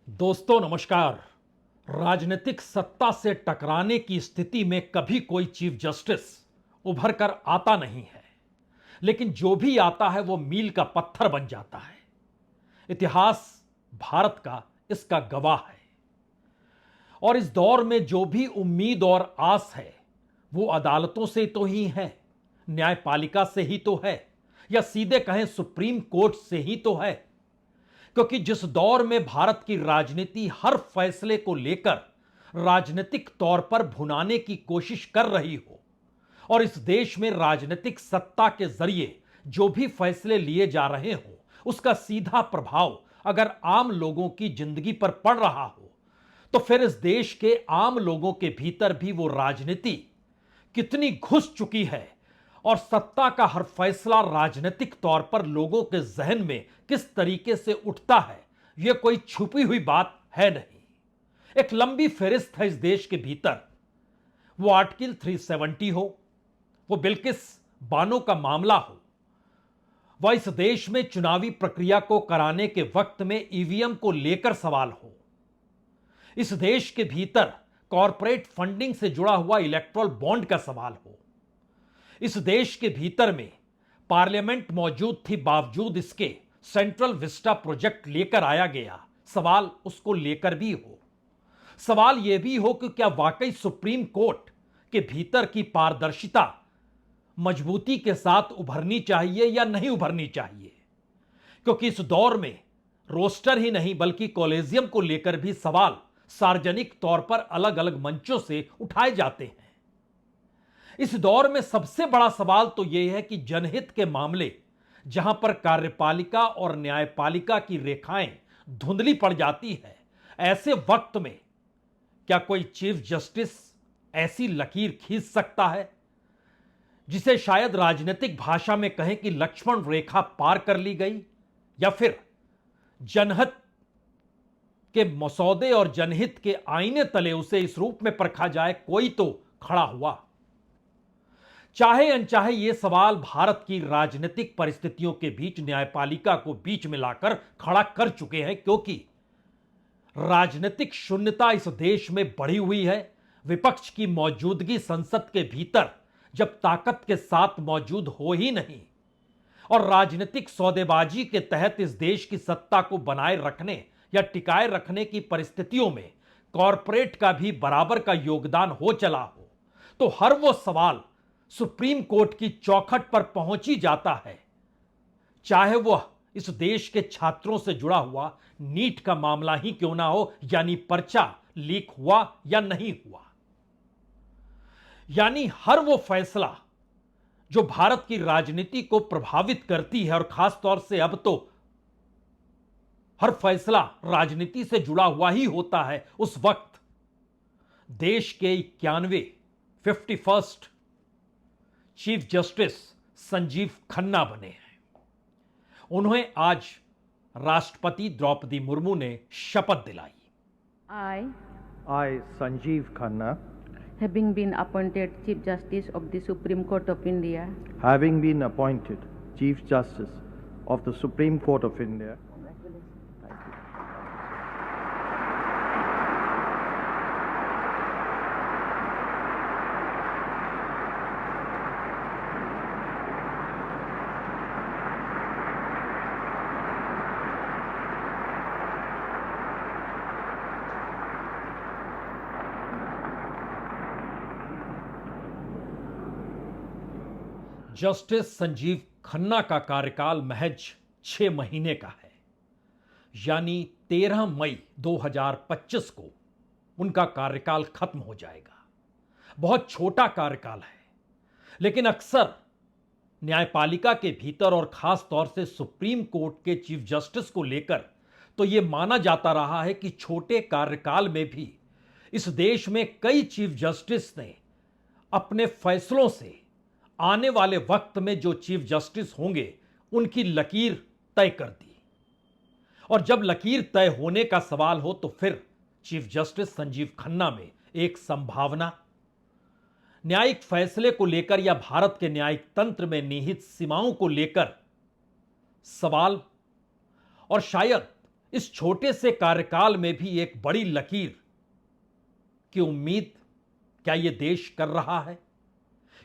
दोस्तों नमस्कार। राजनीतिक सत्ता से टकराने की स्थिति में कभी कोई चीफ जस्टिस उभर कर आता नहीं है, लेकिन जो भी आता है वो मील का पत्थर बन जाता है। इतिहास भारत का इसका गवाह है। और इस दौर में जो भी उम्मीद और आस है वो अदालतों से तो ही है, न्यायपालिका से ही तो है, या सीधे कहें सुप्रीम कोर्ट से ही तो है। क्योंकि जिस दौर में भारत की राजनीति हर फैसले को लेकर राजनीतिक तौर पर भुनाने की कोशिश कर रही हो, और इस देश में राजनीतिक सत्ता के जरिए जो भी फैसले लिए जा रहे हो उसका सीधा प्रभाव अगर आम लोगों की जिंदगी पर पड़ रहा हो, तो फिर इस देश के आम लोगों के भीतर भी वो राजनीति कितनी घुस चुकी है और सत्ता का हर फैसला राजनीतिक तौर पर लोगों के जहन में किस तरीके से उठता है, यह कोई छुपी हुई बात है नहीं। एक लंबी फहरिस्त है इस देश के भीतर। वो आर्टिकल 370 हो, वो बिल्किस बानो का मामला हो, वह इस देश में चुनावी प्रक्रिया को कराने के वक्त में ईवीएम को लेकर सवाल हो, इस देश के भीतर कॉरपोरेट फंडिंग से जुड़ा हुआ इलेक्ट्रल बॉन्ड का सवाल हो, इस देश के भीतर में पार्लियामेंट मौजूद थी बावजूद इसके सेंट्रल विस्टा प्रोजेक्ट लेकर आया गया, सवाल उसको लेकर भी हो। सवाल यह भी हो कि क्या वाकई सुप्रीम कोर्ट के भीतर की पारदर्शिता मजबूती के साथ उभरनी चाहिए या नहीं उभरनी चाहिए। क्योंकि इस दौर में रोस्टर ही नहीं बल्कि कॉलेजियम को लेकर भी सवाल सार्वजनिक तौर पर अलग अलग मंचों से उठाए जाते हैं। इस दौर में सबसे बड़ा सवाल तो यह है कि जनहित के मामले जहां पर कार्यपालिका और न्यायपालिका की रेखाएं धुंधली पड़ जाती है, ऐसे वक्त में क्या कोई चीफ जस्टिस ऐसी लकीर खींच सकता है जिसे शायद राजनीतिक भाषा में कहें कि लक्ष्मण रेखा पार कर ली गई, या फिर जनहित के मसौदे और जनहित के आईने तले उसे इस रूप में परखा जाए कोई तो खड़ा हुआ। चाहे अनचाहे ये सवाल भारत की राजनीतिक परिस्थितियों के बीच न्यायपालिका को बीच में लाकर खड़ा कर चुके हैं, क्योंकि राजनीतिक शून्यता इस देश में बढ़ी हुई है। विपक्ष की मौजूदगी संसद के भीतर जब ताकत के साथ मौजूद हो ही नहीं, और राजनीतिक सौदेबाजी के तहत इस देश की सत्ता को बनाए रखने या टिकाए रखने की परिस्थितियों में कॉरपोरेट का भी बराबर का योगदान हो चला हो, तो हर वो सवाल सुप्रीम कोर्ट की चौखट पर पहुंच ही जाता है, चाहे वह इस देश के छात्रों से जुड़ा हुआ नीट का मामला ही क्यों ना हो, यानी पर्चा लीक हुआ या नहीं हुआ। यानी हर वो फैसला जो भारत की राजनीति को प्रभावित करती है, और खास तौर से अब तो हर फैसला राजनीति से जुड़ा हुआ ही होता है, उस वक्त देश के 51 चीफ जस्टिस संजीव खन्ना बने हैं। उन्हें आज राष्ट्रपति द्रौपदी मुर्मू ने शपथ दिलाई। I, Sanjeev Khanna, having been appointed Chief Justice of the Supreme Court of India, having been appointed Chief Justice of the Supreme Court of India, justice Sanjeev Khanna का कार्यकाल महज 6 महीने का है, यानी 13 मई 2025 को उनका कार्यकाल खत्म हो जाएगा। बहुत छोटा कार्यकाल है, लेकिन अक्सर न्यायपालिका के भीतर और खास तौर से सुप्रीम कोर्ट के चीफ जस्टिस को लेकर तो यह माना जाता रहा है कि छोटे कार्यकाल में भी इस देश में कई चीफ जस्टिस ने अपने फैसलों से आने वाले वक्त में जो चीफ जस्टिस होंगे उनकी लकीर तय कर दी। और जब लकीर तय होने का सवाल हो तो फिर चीफ जस्टिस संजीव खन्ना में एक संभावना, न्यायिक फैसले को लेकर या भारत के न्यायिक तंत्र में निहित सीमाओं को लेकर सवाल, और शायद इस छोटे से कार्यकाल में भी एक बड़ी लकीर की उम्मीद क्या यह देश कर रहा है?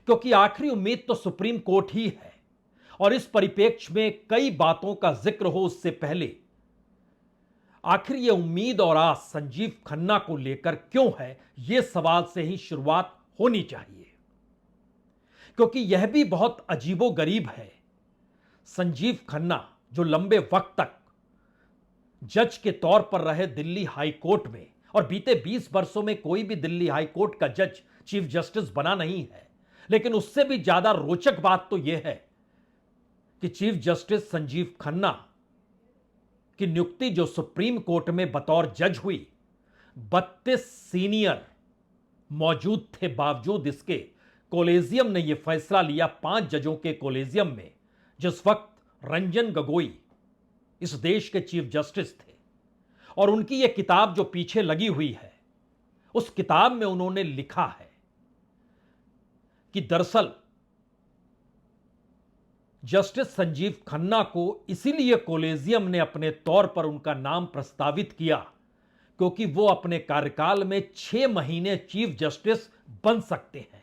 क्योंकि आखिरी उम्मीद तो सुप्रीम कोर्ट ही है। और इस परिप्रेक्ष्य में कई बातों का जिक्र हो उससे पहले आखिर यह उम्मीद और आस संजीव खन्ना को लेकर क्यों है, यह सवाल से ही शुरुआत होनी चाहिए। क्योंकि यह भी बहुत अजीबोगरीब है। संजीव खन्ना जो लंबे वक्त तक जज के तौर पर रहे दिल्ली हाई कोर्ट में, और बीते 20 वर्षों में कोई भी दिल्ली हाई कोर्ट का जज चीफ जस्टिस बना नहीं है, लेकिन उससे भी ज्यादा रोचक बात तो यह है कि चीफ जस्टिस संजीव खन्ना की नियुक्ति जो सुप्रीम कोर्ट में बतौर जज हुई, 32 सीनियर मौजूद थे, बावजूद इसके कोलेजियम ने यह फैसला लिया, 5 जजों के कोलेजियम में, जिस वक्त रंजन गोगोई इस देश के चीफ जस्टिस थे। और उनकी यह किताब जो पीछे लगी हुई है, उस किताब में उन्होंने लिखा है कि दरअसल जस्टिस संजीव खन्ना को इसीलिए कोलेजियम ने अपने तौर पर उनका नाम प्रस्तावित किया क्योंकि वो अपने कार्यकाल में 6 महीने चीफ जस्टिस बन सकते हैं।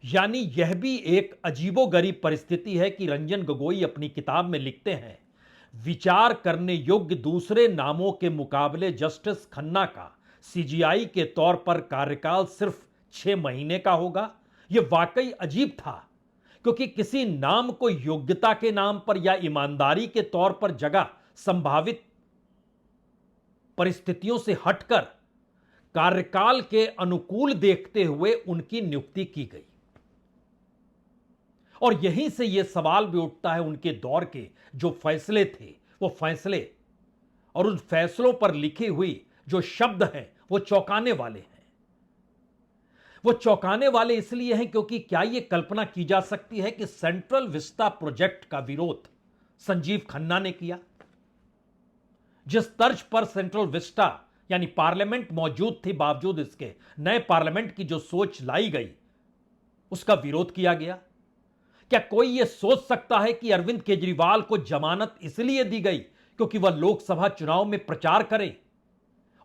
यानी यह भी एक अजीबोगरीब परिस्थिति है कि रंजन गोगोई अपनी किताब में लिखते हैं, विचार करने योग्य दूसरे नामों के मुकाबले जस्टिस खन्ना का सीजीआई के तौर पर कार्यकाल सिर्फ 6 महीने का होगा। यह वाकई अजीब था, क्योंकि किसी नाम को योग्यता के नाम पर या ईमानदारी के तौर पर जगह संभावित परिस्थितियों से हटकर कार्यकाल के अनुकूल देखते हुए उनकी नियुक्ति की गई। और यहीं से यह सवाल भी उठता है, उनके दौर के जो फैसले थे, वो फैसले और उन फैसलों पर लिखी हुई जो शब्द हैं वो चौंकाने वाले हैं। वो चौंकाने वाले इसलिए हैं क्योंकि क्या यह कल्पना की जा सकती है कि सेंट्रल विस्टा प्रोजेक्ट का विरोध संजीव खन्ना ने किया? जिस तर्ज पर सेंट्रल विस्टा यानी पार्लियामेंट मौजूद थी, बावजूद इसके नए पार्लियामेंट की जो सोच लाई गई, उसका विरोध किया गया। क्या कोई यह सोच सकता है कि अरविंद केजरीवाल को जमानत इसलिए दी गई क्योंकि वह लोकसभा चुनाव में प्रचार करें,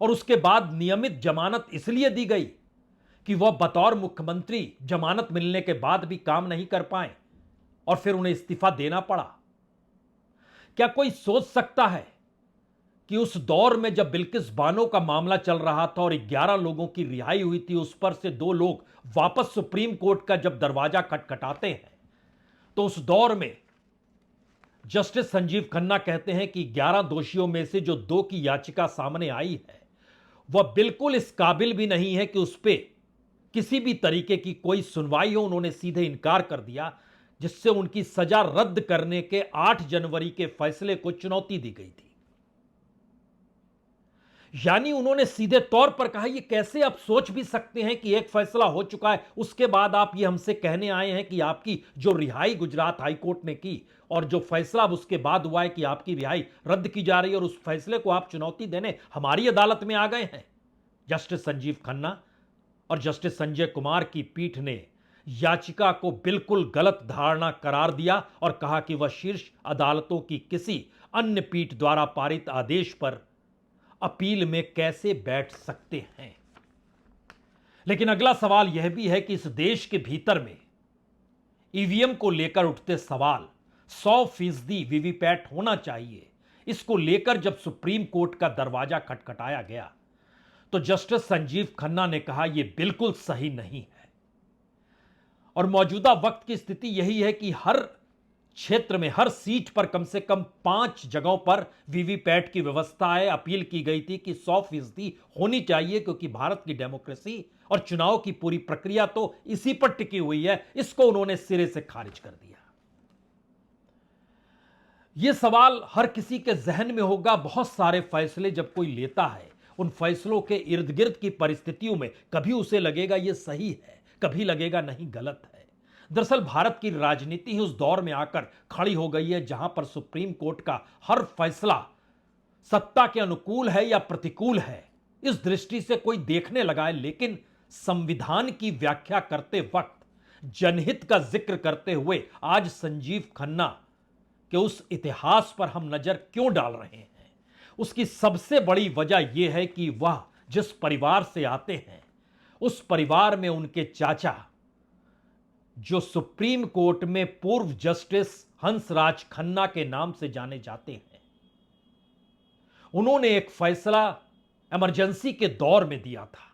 और उसके बाद नियमित जमानत इसलिए दी गई कि वह बतौर मुख्यमंत्री जमानत मिलने के बाद भी काम नहीं कर पाए और फिर उन्हें इस्तीफा देना पड़ा? क्या कोई सोच सकता है कि उस दौर में जब बिल्किस बानो का मामला चल रहा था और 11 लोगों की रिहाई हुई थी, उस पर से 2 लोग वापस सुप्रीम कोर्ट का जब दरवाजा खटखटाते हैं, तो उस दौर में जस्टिस संजीव खन्ना कहते हैं कि 11 दोषियों में से जो 2 की याचिका सामने आई है, वह बिल्कुल इस काबिल भी नहीं है कि उस पर किसी भी तरीके की कोई सुनवाई हो। उन्होंने सीधे इनकार कर दिया, जिससे उनकी सजा रद्द करने के 8 जनवरी के फैसले को चुनौती दी गई थी। यानी उन्होंने सीधे तौर पर कहा, यह कैसे आप सोच भी सकते हैं कि एक फैसला हो चुका है, उसके बाद आप ये हमसे कहने आए हैं कि आपकी जो रिहाई गुजरात हाईकोर्ट ने की और जो फैसला उसके बाद हुआ है कि आपकी रिहाई रद्द की जा रही है, और उस फैसले को आप चुनौती देने हमारी अदालत में आ गए हैं। जस्टिस संजीव खन्ना और जस्टिस संजय कुमार की पीठ ने याचिका को बिल्कुल गलत धारणा करार दिया और कहा कि वह शीर्ष अदालतों की किसी अन्य पीठ द्वारा पारित आदेश पर अपील में कैसे बैठ सकते हैं। लेकिन अगला सवाल यह भी है कि इस देश के भीतर में ईवीएम को लेकर उठते सवाल, 100% वीवीपैट होना चाहिए, इसको लेकर जब सुप्रीम कोर्ट का दरवाजा खटखटाया गया, तो जस्टिस संजीव खन्ना ने कहा यह बिल्कुल सही नहीं है। और मौजूदा वक्त की स्थिति यही है कि हर क्षेत्र में, हर सीट पर कम से कम 5 जगहों पर वीवीपैट की व्यवस्था है। अपील की गई थी कि 100% होनी चाहिए, क्योंकि भारत की डेमोक्रेसी और चुनाव की पूरी प्रक्रिया तो इसी पर टिकी हुई है। इसको उन्होंने सिरे से खारिज कर दिया। यह सवाल हर किसी के जहन में होगा। बहुत सारे फैसले जब कोई लेता है, उन फैसलों के इर्द गिर्द की परिस्थितियों में कभी उसे लगेगा यह सही है, कभी लगेगा नहीं गलत है। दरअसल भारत की राजनीति ही उस दौर में आकर खड़ी हो गई है जहां पर सुप्रीम कोर्ट का हर फैसला सत्ता के अनुकूल है या प्रतिकूल है, इस दृष्टि से कोई देखने लगा है। लेकिन संविधान की व्याख्या करते वक्त, जनहित का जिक्र करते हुए आज संजीव खन्ना के उस इतिहास पर हम नजर क्यों डाल रहे हैं? उसकी सबसे बड़ी वजह यह है कि वह जिस परिवार से आते हैं उस परिवार में उनके चाचा, जो सुप्रीम कोर्ट में पूर्व जस्टिस हंसराज खन्ना के नाम से जाने जाते हैं, उन्होंने एक फैसला इमरजेंसी के दौर में दिया था।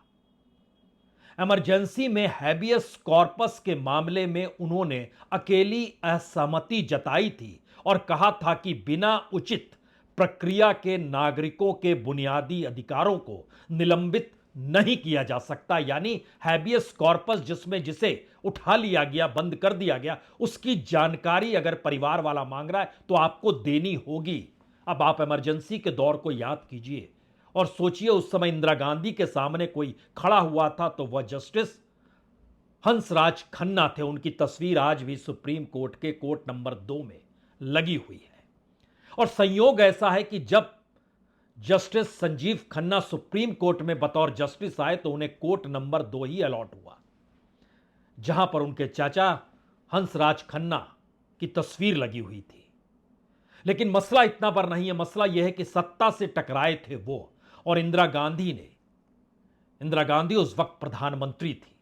इमरजेंसी में हैबियस कॉर्पस के मामले में उन्होंने अकेली असहमति जताई थी और कहा था कि बिना उचित प्रक्रिया के नागरिकों के बुनियादी अधिकारों को निलंबित नहीं किया जा सकता। यानी हैबियस कॉर्पस जिसे उठा लिया गया, बंद कर दिया गया, उसकी जानकारी अगर परिवार वाला मांग रहा है तो आपको देनी होगी। अब आप इमरजेंसी के दौर को याद कीजिए और सोचिए, उस समय इंदिरा गांधी के सामने कोई खड़ा हुआ था तो वह जस्टिस हंसराज खन्ना थे। उनकी तस्वीर आज भी सुप्रीम कोर्ट के कोर्ट नंबर 2 में लगी हुई है। और संयोग ऐसा है कि जब justice Sanjeev Khanna supreme court में बतौर जस्टिस आए तो उन्हें कोर्ट नंबर 2 ही अलॉट हुआ, जहां पर उनके चाचा हंसराज खन्ना की तस्वीर लगी हुई थी। लेकिन मसला इतना पर नहीं है, मसला यह है कि सत्ता से टकराए थे वो और इंदिरा गांधी उस वक्त प्रधानमंत्री थी।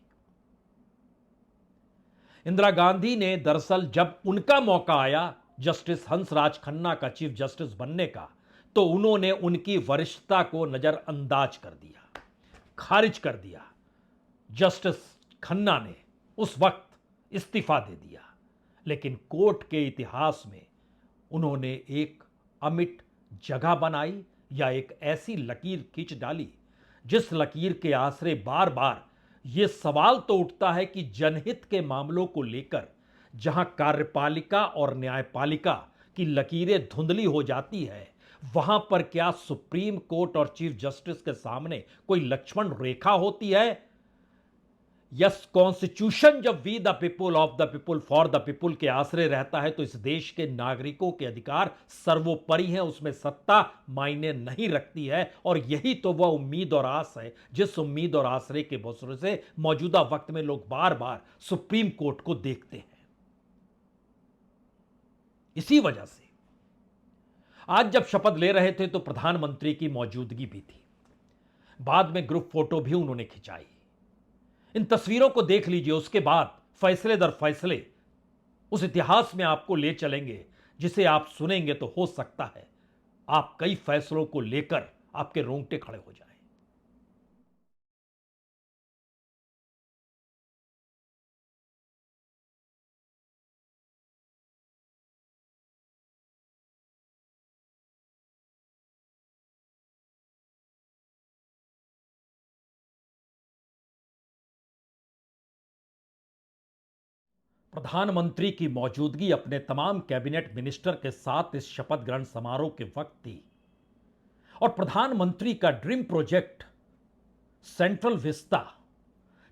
इंदिरा गांधी ने दरअसल जब उनका मौका आया जस्टिस हंसराज खन्ना का चीफ जस्टिस बनने का, तो उन्होंने उनकी वरिष्ठता को नजरअंदाज कर दिया, खारिज कर दिया। जस्टिस खन्ना ने उस वक्त इस्तीफा दे दिया। लेकिन कोर्ट के इतिहास में उन्होंने एक अमिट जगह बनाई या एक ऐसी लकीर खींच डाली जिस लकीर के आसरे बार बार यह सवाल तो उठता है कि जनहित के मामलों को लेकर जहां कार्यपालिका और न्यायपालिका की लकीरें धुंधली हो जाती है, वहां पर क्या सुप्रीम कोर्ट और चीफ जस्टिस के सामने कोई लक्ष्मण रेखा होती है? यस, कॉन्स्टिट्यूशन जब we the people, of the people, for the people के आश्रय रहता है तो इस देश के नागरिकों के अधिकार सर्वोपरि हैं, उसमें सत्ता मायने नहीं रखती है। और यही तो वह उम्मीद और आस है जिस उम्मीद और आश्रय के भरोसे से मौजूदा वक्त में लोग बार बार सुप्रीम कोर्ट को देखते हैं। इसी वजह से आज जब शपथ ले रहे थे तो प्रधानमंत्री की मौजूदगी भी थी। बाद में ग्रुप फोटो भी उन्होंने खिंचाई। इन तस्वीरों को देख लीजिए, उसके बाद फैसले दर फैसले उस इतिहास में आपको ले चलेंगे जिसे आप सुनेंगे तो हो सकता है आप कई फैसलों को लेकर आपके रोंगटे खड़े हो जाएं। प्रधानमंत्री की मौजूदगी अपने तमाम कैबिनेट मिनिस्टर के साथ इस शपथ ग्रहण समारोह के वक्त थी और प्रधानमंत्री का ड्रीम प्रोजेक्ट सेंट्रल विस्ता,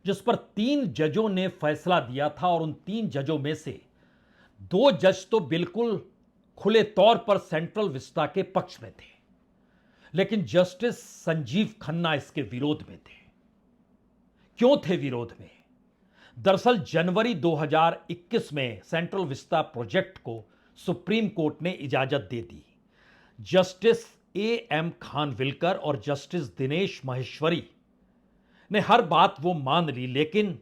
जिस पर 3 जजों ने फैसला दिया था और उन 3 जजों में से 2 जज तो बिल्कुल खुले तौर पर सेंट्रल विस्ता के पक्ष में थे, लेकिन जस्टिस संजीव खन्ना इसके विरोध में थे। क्यों थे विरोध में? दरअसल जनवरी 2021 में सेंट्रल विस्ता प्रोजेक्ट को सुप्रीम कोर्ट ने इजाजत दे दी। जस्टिस एएम खानविलकर और जस्टिस दिनेश माहेश्वरी ने हर बात वो मान ली, लेकिन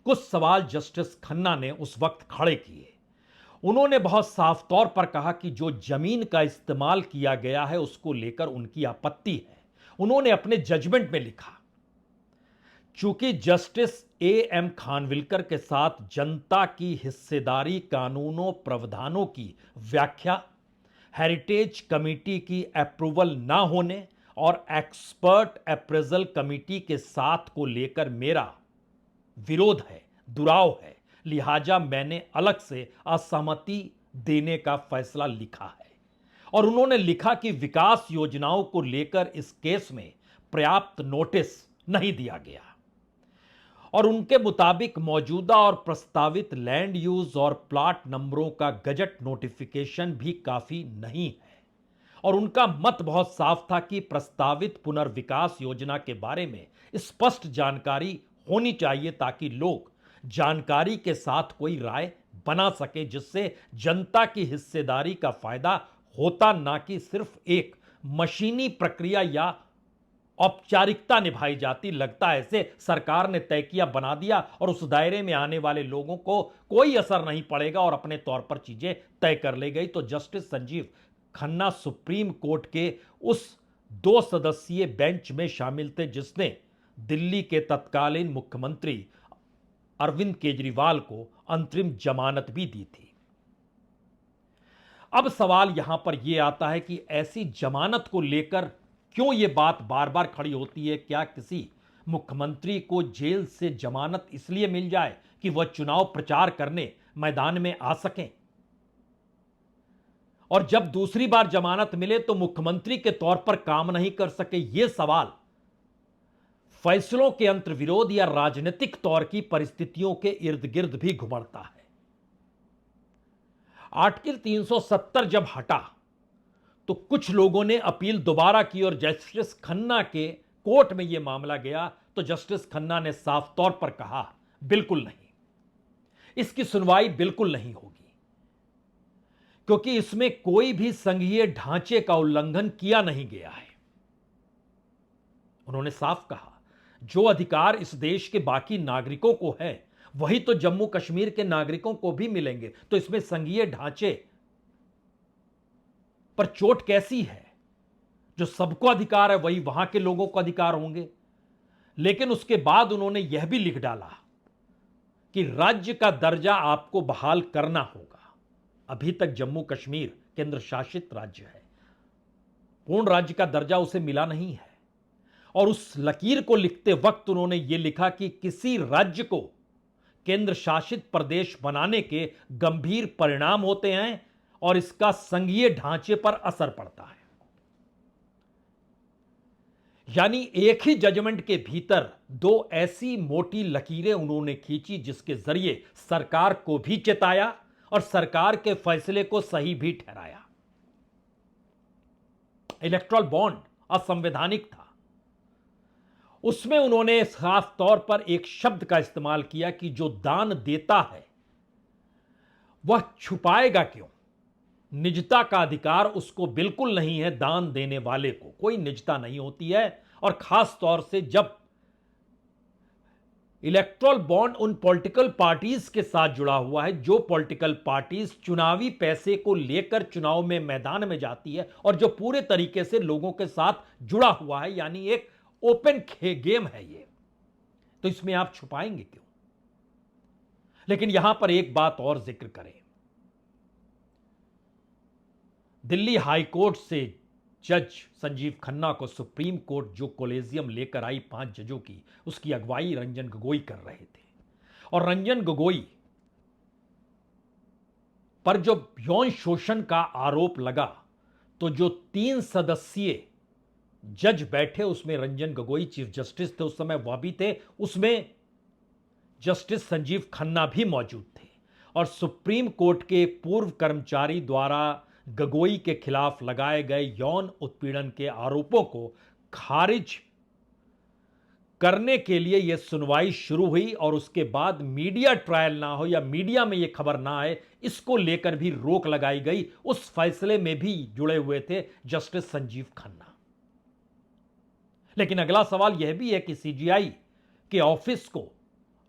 कुछ सवाल जस्टिस खन्ना ने उस वक्त खड़े किए। उन्होंने बहुत साफ तौर पर कहा कि जो जमीन का इस्तेमाल किया गया है उसको लेकर उनकी आपत्ति है। उन्होंने अपने जजमेंट में लिखा, चूंकि जस्टिस एएम खानविलकर के साथ जनता की हिस्सेदारी कानूनों प्रावधानों की व्याख्या, हेरिटेज कमेटी की अप्रूवल ना होने और एक्सपर्ट अप्रेजल कमेटी के साथ को लेकर मेरा विरोध है, दुराव है, लिहाजा मैंने अलग से असहमति देने का फैसला लिखा है। और उन्होंने लिखा कि विकास योजनाओं को लेकर इस केस में पर्याप्त नोटिस नहीं दिया गया और उनके मुताबिक मौजूदा और प्रस्तावित लैंड यूज और प्लॉट नंबरों का गजट नोटिफिकेशन भी काफी नहीं है। और उनका मत बहुत साफ था कि प्रस्तावित पुनर्विकास योजना के बारे में स्पष्ट जानकारी होनी चाहिए ताकि लोग जानकारी के साथ कोई राय बना सके, जिससे जनता की हिस्सेदारी का फायदा होता, ना कि सिर्फ एक मशीनी प्रक्रिया या औपचारिकता निभाई जाती। लगता ऐसे सरकार ने तय किया, बना दिया और उस दायरे में आने वाले लोगों को कोई असर नहीं पड़ेगा और अपने तौर पर चीजें तय कर ले गई। तो justice Sanjeev Khanna supreme court के उस 2 सदस्यीय बेंच में शामिल थे जिसने दिल्ली के तत्कालीन मुख्यमंत्री अरविंद केजरीवाल को अंतरिम जमानत भी दी थी। अब सवाल यहां पर यह आता है कि ऐसी जमानत को लेकर क्यों यह बात बार बार खड़ी होती है। क्या किसी मुख्यमंत्री को जेल से जमानत इसलिए मिल जाए कि वह चुनाव प्रचार करने मैदान में आ सकें, और जब दूसरी बार जमानत मिले तो मुख्यमंत्री के तौर पर काम नहीं कर सके। यह सवाल फैसलों के अंतर्विरोध या राजनीतिक तौर की परिस्थितियों के इर्द गिर्द भी घुमड़ता है। आर्टिकल 370 जब हटा तो कुछ लोगों ने अपील दोबारा की और जस्टिस खन्ना के कोर्ट में यह मामला गया तो जस्टिस खन्ना ने साफ तौर पर कहा, बिल्कुल नहीं, इसकी सुनवाई बिल्कुल नहीं होगी, क्योंकि इसमें कोई भी संघीय ढांचे का उल्लंघन किया नहीं गया है। उन्होंने साफ कहा, जो अधिकार इस देश के बाकी नागरिकों को है वही तो जम्मू कश्मीर के नागरिकों को भी मिलेंगे। तो इसमें संघीय ढांचे पर चोट कैसी है? जो सबको अधिकार है वही वहां के लोगों को अधिकार होंगे। लेकिन उसके बाद उन्होंने यह भी लिख डाला कि राज्य का दर्जा आपको बहाल करना होगा। अभी तक जम्मू कश्मीर केंद्र शासित राज्य है, पूर्ण राज्य का दर्जा उसे मिला नहीं है। और उस लकीर को लिखते वक्त उन्होंने यह लिखा कि किसी राज्य को केंद्र शासित प्रदेश बनाने के गंभीर परिणाम होते हैं और इसका संघीय ढांचे पर असर पड़ता है। यानी एक ही जजमेंट के भीतर 2 ऐसी मोटी लकीरें उन्होंने खींची जिसके जरिए सरकार को भी चेताया और सरकार के फैसले को सही भी ठहराया। इलेक्टोरल बॉन्ड असंवैधानिक था। उसमें उन्होंने साफ तौर पर एक शब्द का इस्तेमाल किया कि जो दान देता है वह छुपाएगा क्यों? निजता का अधिकार उसको बिल्कुल नहीं है। दान देने वाले को कोई निजता नहीं होती है। और खास तौर से जब इलेक्टोरल बॉन्ड उन पॉलिटिकल पार्टीज के साथ जुड़ा हुआ है, जो पॉलिटिकल पार्टीज चुनावी पैसे को लेकर चुनाव में मैदान में जाती है और जो पूरे तरीके से लोगों के साथ जुड़ा हुआ है, यानी एक ओपन गेम है ये, तो इसमें आप छुपाएंगे क्यों? लेकिन यहां पर एक बात और जिक्र करें। दिल्ली हाई कोर्ट से जज संजीव खन्ना को सुप्रीम कोर्ट जो कोलेजियम लेकर आई 5 जजों की, उसकी अगुवाई रंजन गोगोई कर रहे थे। और रंजन गोगोई पर जो यौन शोषण का आरोप लगा तो जो 3 सदस्यीय जज बैठे उसमें रंजन गोगोई चीफ जस्टिस थे, उस समय वह भी थे, उसमें जस्टिस संजीव खन्ना भी मौजूद थे। और सुप्रीम कोर्ट के पूर्व कर्मचारी द्वारा गोगोई के खिलाफ लगाए गए यौन उत्पीड़न के आरोपों को खारिज करने के लिए यह सुनवाई शुरू हुई। और उसके बाद मीडिया ट्रायल ना हो या मीडिया में यह खबर ना आए, इसको लेकर भी रोक लगाई गई। उस फैसले में भी जुड़े हुए थे जस्टिस संजीव खन्ना। लेकिन अगला सवाल यह भी है कि सीजीआई के ऑफिस को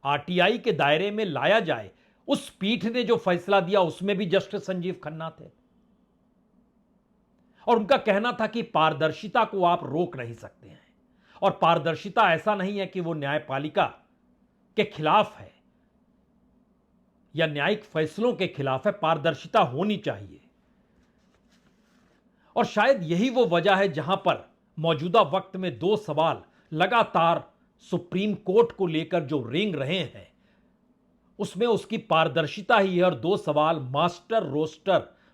आरटीआई के दायरे में लाया जाए। उस पीठ ने जो फैसला दिया उसमें भी जस्टिस संजीव खन्ना थे और उनका कहना था कि पारदर्शिता को आप रोक नहीं सकते हैं। और पारदर्शिता ऐसा नहीं है कि वो न्यायपालिका के खिलाफ है या न्यायिक फैसलों के खिलाफ है, पारदर्शिता होनी चाहिए। और शायद यही वो वजह है जहां पर मौजूदा वक्त में 2 सवाल लगातार सुप्रीम कोर्ट को लेकर जो रेंग रहे हैं, उसमें उसकी पारदर्शिता ही है। और 2 सवाल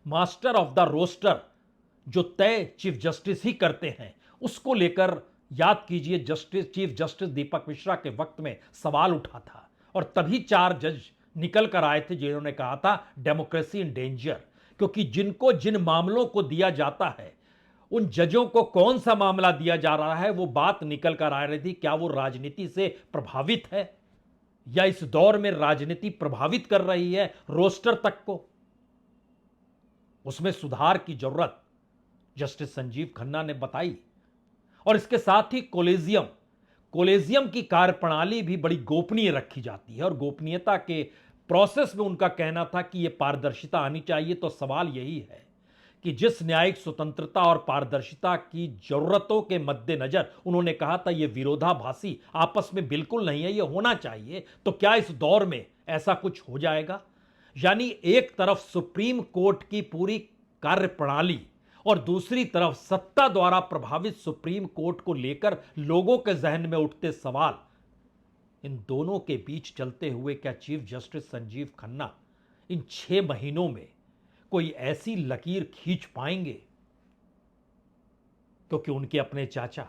मास्टर ऑफ द रोस्टर जो तय चीफ जस्टिस ही करते हैं, उसको लेकर याद कीजिए चीफ जस्टिस दीपक मिश्रा के वक्त में सवाल उठा था और तभी 4 जज निकल कर आए थे जिन्होंने कहा था डेमोक्रेसी इन डेंजर। क्योंकि जिनको जिन मामलों को दिया जाता है, उन जजों को कौन सा मामला दिया जा रहा है, वो बात निकल कर आ रही थी। क्या वो राजनीति से प्रभावित है या इस दौर में राजनीति प्रभावित कर रही है रोस्टर तक को? उसमें सुधार की जरूरत जस्टिस संजीव खन्ना ने बताई। और इसके साथ ही कोलेजियम की कार्यप्रणाली भी बड़ी गोपनीय रखी जाती है और गोपनीयता के प्रोसेस में उनका कहना था कि यह पारदर्शिता आनी चाहिए। तो सवाल यही है कि जिस न्यायिक स्वतंत्रता और पारदर्शिता की जरूरतों के मद्देनजर उन्होंने कहा था यह विरोधाभासी आपस में बिल्कुल नहीं है, यह होना चाहिए, तो क्या इस दौर में ऐसा कुछ हो जाएगा? यानी एक तरफ सुप्रीम कोर्ट की पूरी कार्यप्रणाली और दूसरी तरफ सत्ता द्वारा प्रभावित सुप्रीम कोर्ट को लेकर लोगों के जहन में उठते सवाल, इन दोनों के बीच चलते हुए क्या चीफ जस्टिस संजीव खन्ना इन 6 महीनों में कोई ऐसी लकीर खींच पाएंगे? क्योंकि उनके अपने चाचा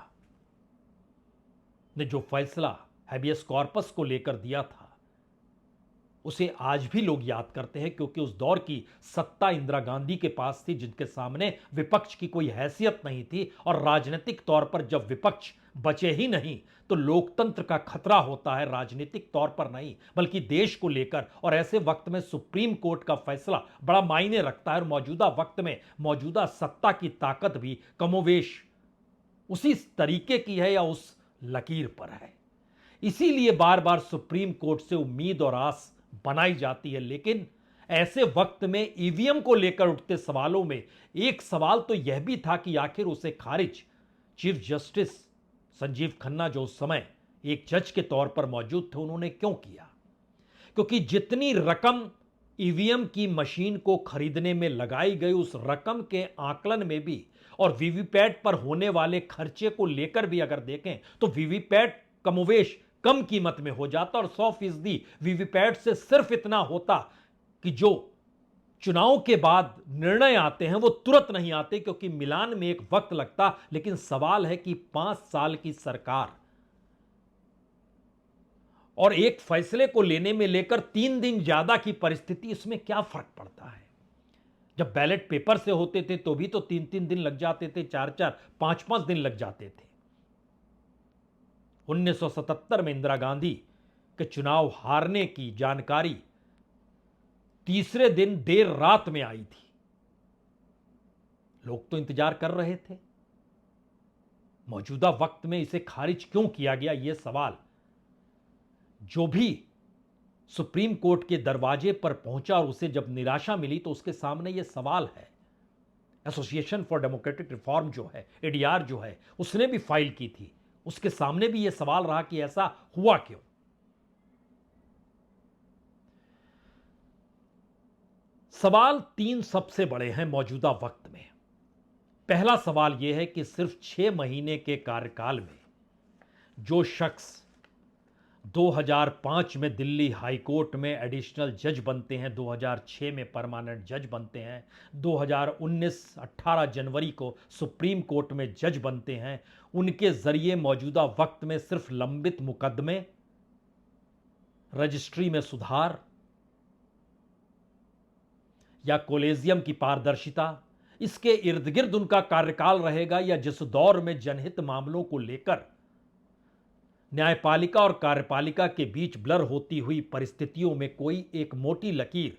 ने जो फैसला हैबियस कॉर्पस को लेकर दिया था उसे आज भी लोग याद करते हैं, क्योंकि उस दौर की सत्ता इंदिरा गांधी के पास थी, जिनके सामने विपक्ष की कोई हैसियत नहीं थी। और राजनीतिक तौर पर जब विपक्ष बचे ही नहीं तो लोकतंत्र का खतरा होता है, राजनीतिक तौर पर नहीं बल्कि देश को लेकर। और ऐसे वक्त में सुप्रीम कोर्ट का फैसला बड़ा मायने रखता है और मौजूदा वक्त में मौजूदा सत्ता की ताकत भी कमोवेश उसी तरीके की है या उस लकीर पर है। इसीलिए बार बार सुप्रीम कोर्ट से उम्मीद और आस बनाई जाती है। लेकिन ऐसे वक्त में ईवीएम को लेकर उठते सवालों में एक सवाल तो यह भी था कि आखिर उसे खारिज चीफ जस्टिस संजीव खन्ना, जो उस समय एक जज के तौर पर मौजूद थे, उन्होंने क्यों किया? क्योंकि जितनी रकम ईवीएम की मशीन को खरीदने में लगाई गई, उस रकम के आकलन में भी और वीवीपैट पर होने वाले खर्चे को लेकर भी अगर देखें तो वीवीपैट कमोवेश कम कीमत में हो जाता और 100% वीवीपैट से सिर्फ इतना होता कि जो चुनाव के बाद निर्णय आते हैं वो तुरंत नहीं आते, क्योंकि मिलान में एक वक्त लगता। लेकिन सवाल है कि 5 साल की सरकार और एक फैसले को लेने में लेकर 3 दिन ज्यादा की परिस्थिति, इसमें क्या फर्क पड़ता है? जब बैलेट पेपर से होते थे तो भी तो 3-3 दिन लग जाते थे, 4-4, 5-5 दिन लग जाते थे। 1977 में इंदिरा गांधी के चुनाव हारने की जानकारी तीसरे दिन देर रात में आई थी। लोग तो इंतजार कर रहे थे। मौजूदा वक्त में इसे खारिज क्यों किया गया, यह सवाल जो भी सुप्रीम कोर्ट के दरवाजे पर पहुंचा और उसे जब निराशा मिली तो उसके सामने यह सवाल है। एसोसिएशन फॉर डेमोक्रेटिक रिफॉर्म जो है, एडीआर जो है, उसने भी फाइल की थी। उसके सामने भी यह सवाल रहा कि ऐसा हुआ क्यों। सवाल 3 सबसे बड़े हैं मौजूदा वक्त में। पहला सवाल यह है कि सिर्फ 6 महीने के कार्यकाल में जो शख्स 2005 में दिल्ली हाईकोर्ट में एडिशनल जज बनते हैं, 2006 में परमानेंट जज बनते हैं, 2019-18 जनवरी को सुप्रीम कोर्ट में जज बनते हैं, उनके जरिए मौजूदा वक्त में सिर्फ लंबित मुकदमे, रजिस्ट्री में सुधार या कोलेजियम की पारदर्शिता, इसके इर्द गिर्द उनका कार्यकाल रहेगा, या जिस दौर में जनहित मामलों को लेकर न्यायपालिका और कार्यपालिका के बीच ब्लर होती हुई परिस्थितियों में कोई एक मोटी लकीर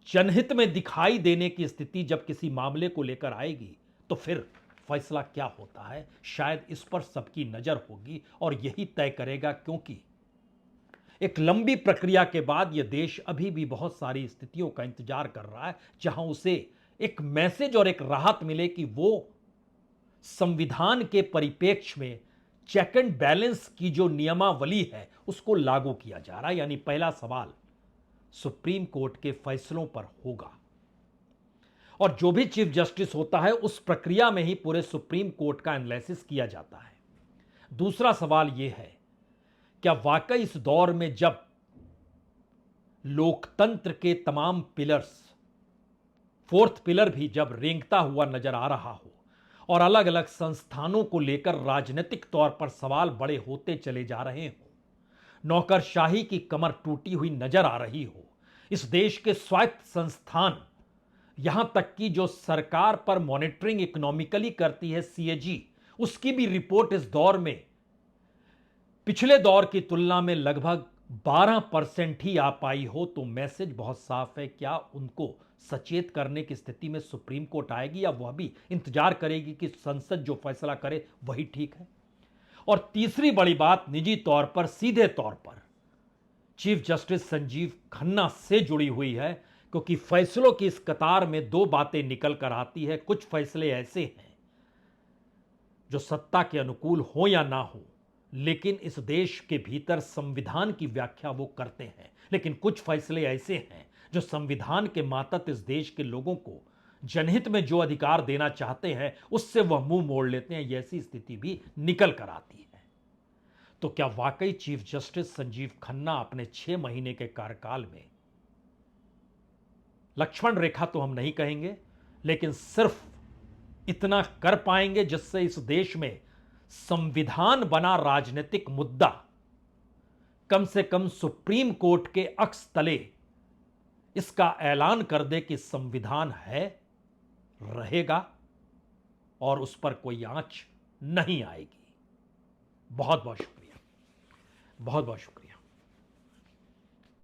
जनहित में दिखाई देने की स्थिति जब किसी मामले को लेकर आएगी तो फिर फैसला क्या होता है, शायद इस पर सबकी नजर होगी और यही तय करेगा। क्योंकि एक लंबी प्रक्रिया के बाद यह देश अभी भी बहुत सारी स्थितियों का इंतजार कर रहा है जहां उसे एक मैसेज और एक राहत मिले कि वो संविधान के परिप्रेक्ष्य में चेक एंड बैलेंस की जो नियमावली है उसको लागू किया जा रहा है। यानी पहला सवाल सुप्रीम कोर्ट के फैसलों पर होगा और जो भी चीफ जस्टिस होता है उस प्रक्रिया में ही पूरे सुप्रीम कोर्ट का एनालिसिस किया जाता है। दूसरा सवाल यह है, क्या वाकई इस दौर में जब लोकतंत्र के तमाम पिलर्स, 4th पिलर भी जब रेंगता हुआ नजर आ रहा हो और अलग अलग संस्थानों को लेकर राजनीतिक तौर पर सवाल बड़े होते चले जा रहे हो, नौकरशाही की कमर टूटी हुई नजर आ रही हो, इस देश के स्वायत्त संस्थान, यहां तक कि जो सरकार पर मॉनिटरिंग इकोनॉमिकली करती है सीएजी, उसकी भी रिपोर्ट इस दौर में पिछले दौर की तुलना में लगभग 12% ही आ पाई हो, तो मैसेज बहुत साफ है, क्या उनको सचेत करने की स्थिति में सुप्रीम कोर्ट आएगी या वह भी इंतजार करेगी कि संसद जो फैसला करे वही ठीक है? और तीसरी बड़ी बात निजी तौर पर, सीधे तौर पर चीफ जस्टिस संजीव खन्ना से जुड़ी हुई है, क्योंकि फैसलों की इस कतार में दो बातें निकल कर आती है। कुछ फैसले ऐसे हैं जो सत्ता के अनुकूल हो या ना हो, लेकिन इस देश के भीतर संविधान की व्याख्या वो करते हैं। लेकिन कुछ फैसले ऐसे हैं जो संविधान के मातहत इस देश के लोगों को जनहित में जो अधिकार देना चाहते हैं उससे वह मुंह मोड़ लेते हैं। ऐसी स्थिति भी निकल कर आती है। तो क्या वाकई चीफ जस्टिस संजीव खन्ना अपने 6 महीने के कार्यकाल में, लक्ष्मण रेखा तो हम नहीं कहेंगे, लेकिन सिर्फ इतना कर पाएंगे जिससे इस देश में संविधान बना राजनीतिक मुद्दा कम से कम सुप्रीम कोर्ट के अक्स तले इसका ऐलान कर दे कि संविधान है, रहेगा और उस पर कोई आंच नहीं आएगी? बहुत बहुत शुक्रिया, बहुत बहुत शुक्रिया।